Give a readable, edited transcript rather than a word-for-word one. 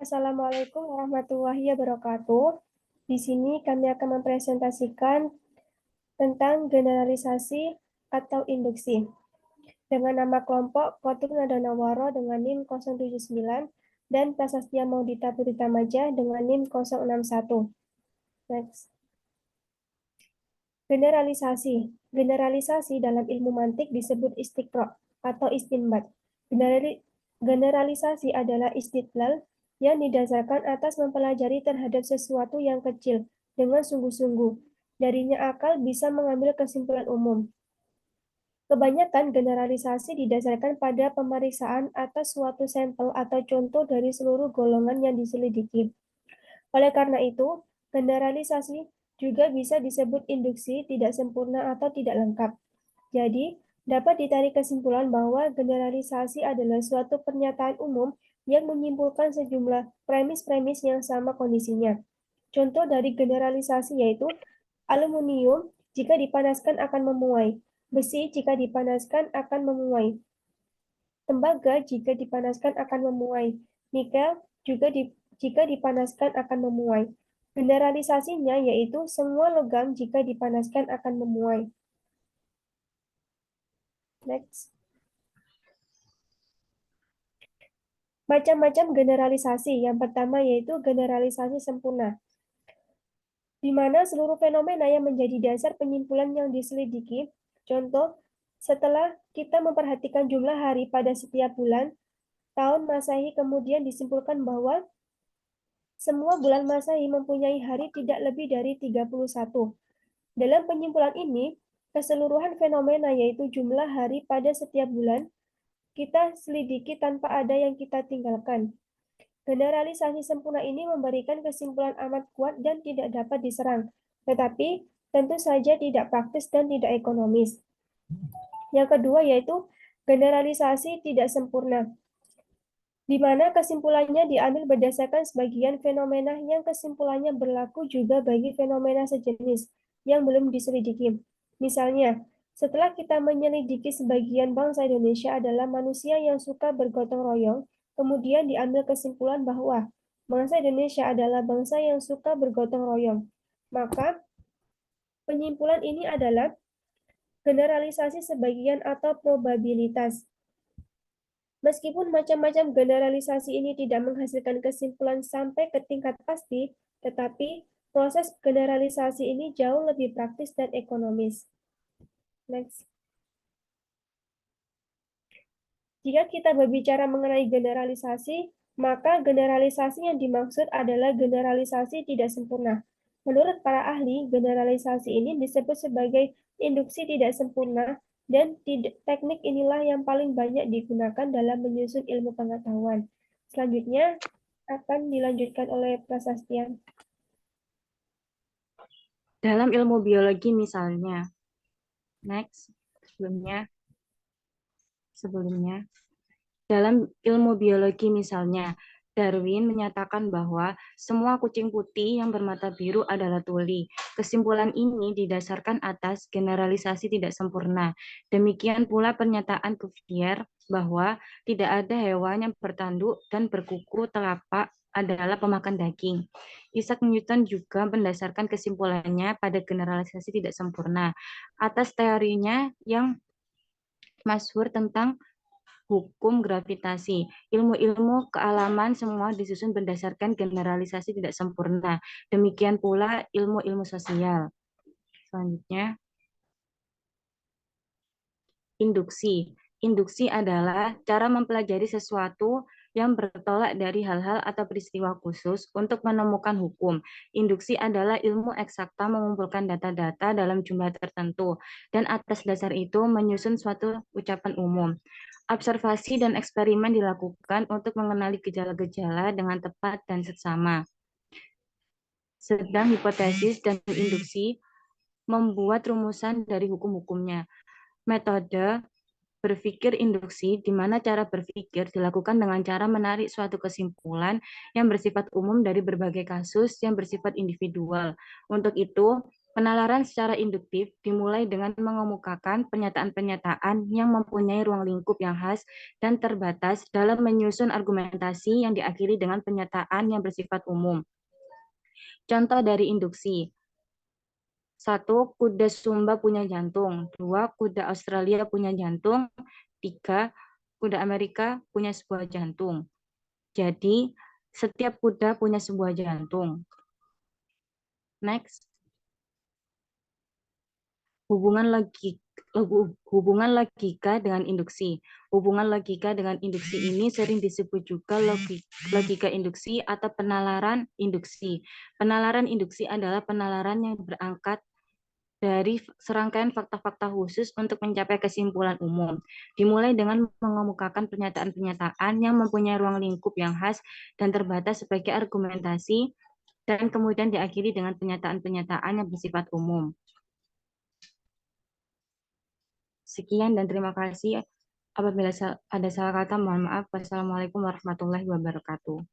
Assalamualaikum warahmatullahi wabarakatuh. Di sini kami akan mempresentasikan tentang generalisasi atau induksi. Dengan nama kelompok Kotur Nada Nawaro dengan NIM 079 dan Prasastia Maudita Putri Tamaja dengan NIM 061. Next. Generalisasi. Generalisasi dalam ilmu mantik disebut istiqra atau istinbat. Generalisasi adalah istidlal yang didasarkan atas mempelajari terhadap sesuatu yang kecil dengan sungguh-sungguh. Darinya akal bisa mengambil kesimpulan umum. Kebanyakan generalisasi didasarkan pada pemeriksaan atas suatu sampel atau contoh dari seluruh golongan yang diselidiki. Oleh karena itu, generalisasi juga bisa disebut induksi tidak sempurna atau tidak lengkap. Jadi, dapat ditarik kesimpulan bahwa generalisasi adalah suatu pernyataan umum yang menyimpulkan sejumlah premis-premis yang sama kondisinya. Contoh dari generalisasi yaitu aluminium jika dipanaskan akan memuai, besi jika dipanaskan akan memuai, tembaga jika dipanaskan akan memuai, nikel juga jika dipanaskan akan memuai. Generalisasinya yaitu semua logam jika dipanaskan akan memuai. Next. Macam-macam generalisasi. Yang pertama yaitu generalisasi sempurna, di mana seluruh fenomena yang menjadi dasar penyimpulan yang diselidiki. Contoh, setelah kita memperhatikan jumlah hari pada setiap bulan, tahun Masehi kemudian disimpulkan bahwa semua bulan Masehi mempunyai hari tidak lebih dari 31. Dalam penyimpulan ini, keseluruhan fenomena yaitu jumlah hari pada setiap bulan kita selidiki tanpa ada yang kita tinggalkan. Generalisasi sempurna ini memberikan kesimpulan amat kuat dan tidak dapat diserang, tetapi tentu saja tidak praktis dan tidak ekonomis. Yang kedua yaitu generalisasi tidak sempurna, di mana kesimpulannya diambil berdasarkan sebagian fenomena yang kesimpulannya berlaku juga bagi fenomena sejenis yang belum diselidiki. Misalnya, setelah kita menyelidiki sebagian bangsa Indonesia adalah manusia yang suka bergotong royong, kemudian diambil kesimpulan bahwa bangsa Indonesia adalah bangsa yang suka bergotong royong. Maka, penyimpulan ini adalah generalisasi sebagian atau probabilitas. Meskipun macam-macam generalisasi ini tidak menghasilkan kesimpulan sampai ke tingkat pasti, tetapi proses generalisasi ini jauh lebih praktis dan ekonomis. Next. Jika kita berbicara mengenai generalisasi, maka generalisasi yang dimaksud adalah generalisasi tidak sempurna. Menurut para ahli, generalisasi ini disebut sebagai induksi tidak sempurna dan teknik inilah yang paling banyak digunakan dalam menyusun ilmu pengetahuan. Selanjutnya akan dilanjutkan oleh Prasastian. Dalam ilmu biologi misalnya, sebelumnya, dalam ilmu biologi misalnya, Darwin menyatakan bahwa semua kucing putih yang bermata biru adalah tuli. Kesimpulan ini didasarkan atas generalisasi tidak sempurna. Demikian pula pernyataan Cuvier bahwa tidak ada hewan yang bertanduk dan berkuku telapak adalah pemakan daging. Isaac Newton juga mendasarkan kesimpulannya pada generalisasi tidak sempurna atas teorinya yang masyhur tentang hukum gravitasi. Ilmu-ilmu kealaman semua disusun berdasarkan generalisasi tidak sempurna. Demikian pula ilmu-ilmu sosial. Selanjutnya, induksi. Induksi adalah cara mempelajari sesuatu yang bertolak dari hal-hal atau peristiwa khusus untuk menemukan hukum. Induksi adalah ilmu eksakta mengumpulkan data-data dalam jumlah tertentu, dan atas dasar itu menyusun suatu ucapan umum. Observasi dan eksperimen dilakukan untuk mengenali gejala-gejala dengan tepat dan seksama. Sedang hipotesis dan induksi membuat rumusan dari hukum-hukumnya. Metode berpikir induksi, di mana cara berpikir dilakukan dengan cara menarik suatu kesimpulan yang bersifat umum dari berbagai kasus yang bersifat individual. Untuk itu, Penalaran secara induktif dimulai dengan mengemukakan pernyataan-pernyataan yang mempunyai ruang lingkup yang khas dan terbatas dalam menyusun argumentasi yang diakhiri dengan pernyataan yang bersifat umum. Contoh dari induksi. 1. Kuda Sumba punya jantung. 2. Kuda Australia punya jantung. 3. Kuda Amerika punya sebuah jantung. Jadi, setiap kuda punya sebuah jantung. Next. Hubungan logika dengan induksi. Hubungan logika dengan induksi ini sering disebut juga logika induksi atau penalaran induksi. Penalaran induksi adalah penalaran yang berangkat dari serangkaian fakta-fakta khusus untuk mencapai kesimpulan umum. Dimulai dengan mengemukakan pernyataan-pernyataan yang mempunyai ruang lingkup yang khas dan terbatas sebagai argumentasi, dan kemudian diakhiri dengan pernyataan-pernyataan yang bersifat umum. Sekian dan terima kasih. Apabila ada salah kata, mohon maaf. Wassalamualaikum warahmatullahi wabarakatuh.